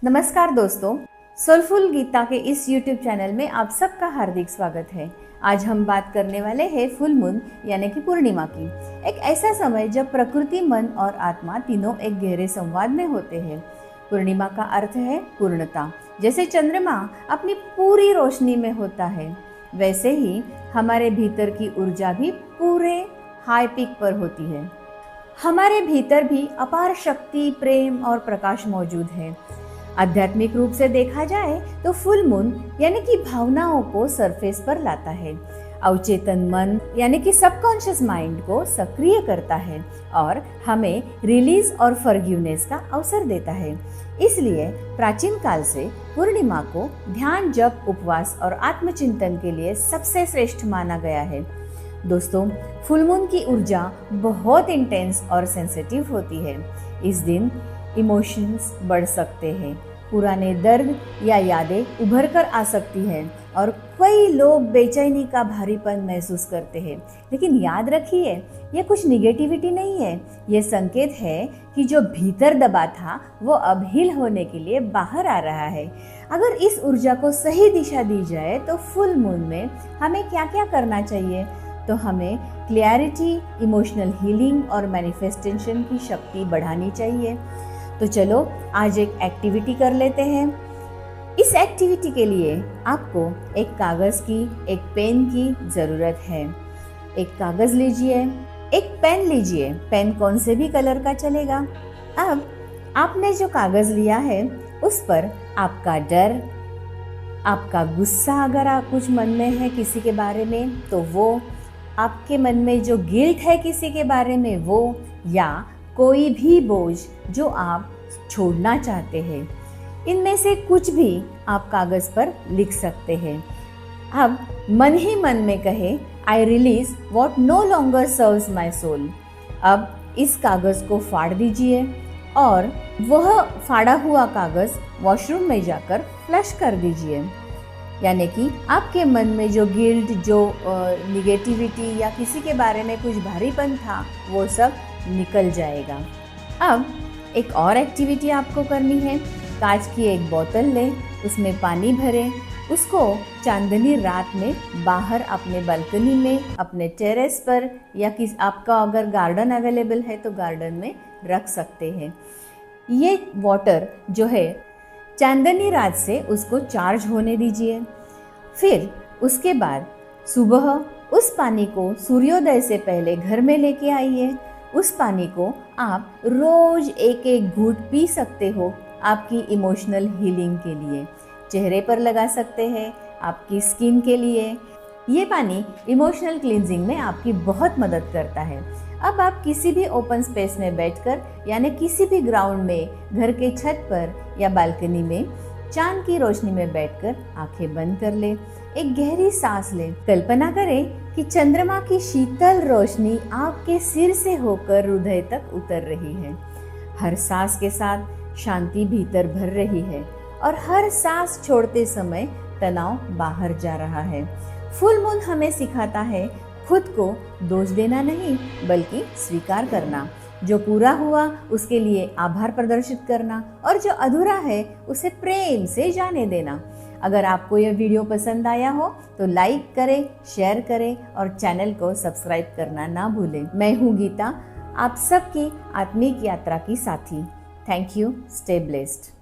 नमस्कार दोस्तों, सोलफुल गीता के इस YouTube चैनल में आप सबका हार्दिक स्वागत है। आज हम बात करने वाले हैं फुल मून यानी कि पूर्णिमा की। एक ऐसा समय जब प्रकृति, मन और आत्मा तीनों एक गहरे संवाद में होते हैं। पूर्णिमा का अर्थ है पूर्णता। जैसे चंद्रमा अपनी पूरी रोशनी में होता है, वैसे ही हमारे भीतर की ऊर्जा भी पूरे हाई पीक पर होती है। हमारे भीतर भी अपार शक्ति, प्रेम और प्रकाश मौजूद है। आध्यात्मिक रूप से देखा जाए तो फुल मून यानी कि भावनाओं को सरफेस पर लाता है, अवचेतन मन यानी कि सबकॉन्शियस माइंड को सक्रिय करता है और हमें रिलीज और फॉरगिवनेस का अवसर देता है। इसलिए प्राचीन काल से पूर्णिमा को ध्यान, जप, उपवास और आत्मचिंतन के लिए सबसे श्रेष्ठ माना गया है। दोस्तों, फुल मून की ऊर्जा बहुत इंटेंस और सेंसिटिव होती है। इस दिन इमोशंस बढ़ सकते हैं, पुराने दर्द या यादें उभर कर आ सकती हैं और कई लोग बेचैनी का भारीपन महसूस करते हैं। लेकिन याद रखिए, ये कुछ निगेटिविटी नहीं है, ये संकेत है कि जो भीतर दबा था वो अब हील होने के लिए बाहर आ रहा है। अगर इस ऊर्जा को सही दिशा दी जाए तो फुल मून में हमें क्या क्या करना चाहिए? तो हमें क्लैरिटी, इमोशनल हीलिंग और मैनिफेस्टेशन की शक्ति बढ़ानी चाहिए। तो चलो आज एक एक्टिविटी कर लेते हैं। इस एक्टिविटी के लिए आपको एक कागज़ की, एक पेन की ज़रूरत है। एक कागज़ लीजिए, एक पेन लीजिए। पेन कौन से भी कलर का चलेगा। अब आपने जो कागज़ लिया है उस पर आपका डर, आपका गुस्सा, अगर आप कुछ मन में है किसी के बारे में तो वो, आपके मन में जो गिल्ट है किसी के बारे में वो, या कोई भी बोझ जो आप छोड़ना चाहते हैं, इनमें से कुछ भी आप कागज़ पर लिख सकते हैं। अब मन ही मन में कहे, I release what no longer serves my soul. अब इस कागज़ को फाड़ दीजिए और वह फाड़ा हुआ कागज़ वॉशरूम में जाकर फ्लश कर दीजिए। यानी कि आपके मन में जो गिल्ट, जो निगेटिविटी या किसी के बारे में कुछ भारीपन था वो सब निकल जाएगा। अब एक और एक्टिविटी आपको करनी है। कांच की एक बोतल लें, उसमें पानी भरें, उसको चांदनी रात में बाहर अपने बालकनी में, अपने टेरेस पर या आपका अगर गार्डन अवेलेबल है तो गार्डन में रख सकते हैं। ये वाटर जो है चांदनी रात से उसको चार्ज होने दीजिए। फिर उसके बाद सुबह उस पानी को सूर्योदय से पहले घर में लेके आइए। उस पानी को आप रोज एक एक घूंट पी सकते हो आपकी इमोशनल हीलिंग के लिए। चेहरे पर लगा सकते हैं, आपकी स्किन के लिए। ये पानी इमोशनल क्लींजिंग में आपकी बहुत मदद करता है। अब आप किसी भी ओपन स्पेस में बैठकर यानी किसी भी ग्राउंड में, घर के छत पर या बालकनी में चांद की रोशनी में बैठकर आंखें बंद कर ले, एक गहरी सांस ले। कल्पना करें कि चंद्रमा की शीतल रोशनी आपके सिर से होकर हृदय तक उतर रही है। हर सांस के साथ शांति भीतर भर रही है और हर सांस छोड़ते समय तनाव बाहर जा रहा है। फुल मून हमें सिखाता है खुद को दोष देना नहीं, बल्कि स्वीकार करना। जो पूरा हुआ उसके लिए आभार प्रदर्शित करना और जो अधूरा है उसे प्रेम से जाने देना। अगर आपको यह वीडियो पसंद आया हो तो लाइक करें, शेयर करें और चैनल को सब्सक्राइब करना ना भूलें। मैं हूँ गीता, आप सबकी आत्मिक यात्रा की साथी। Thank you. Stay blessed.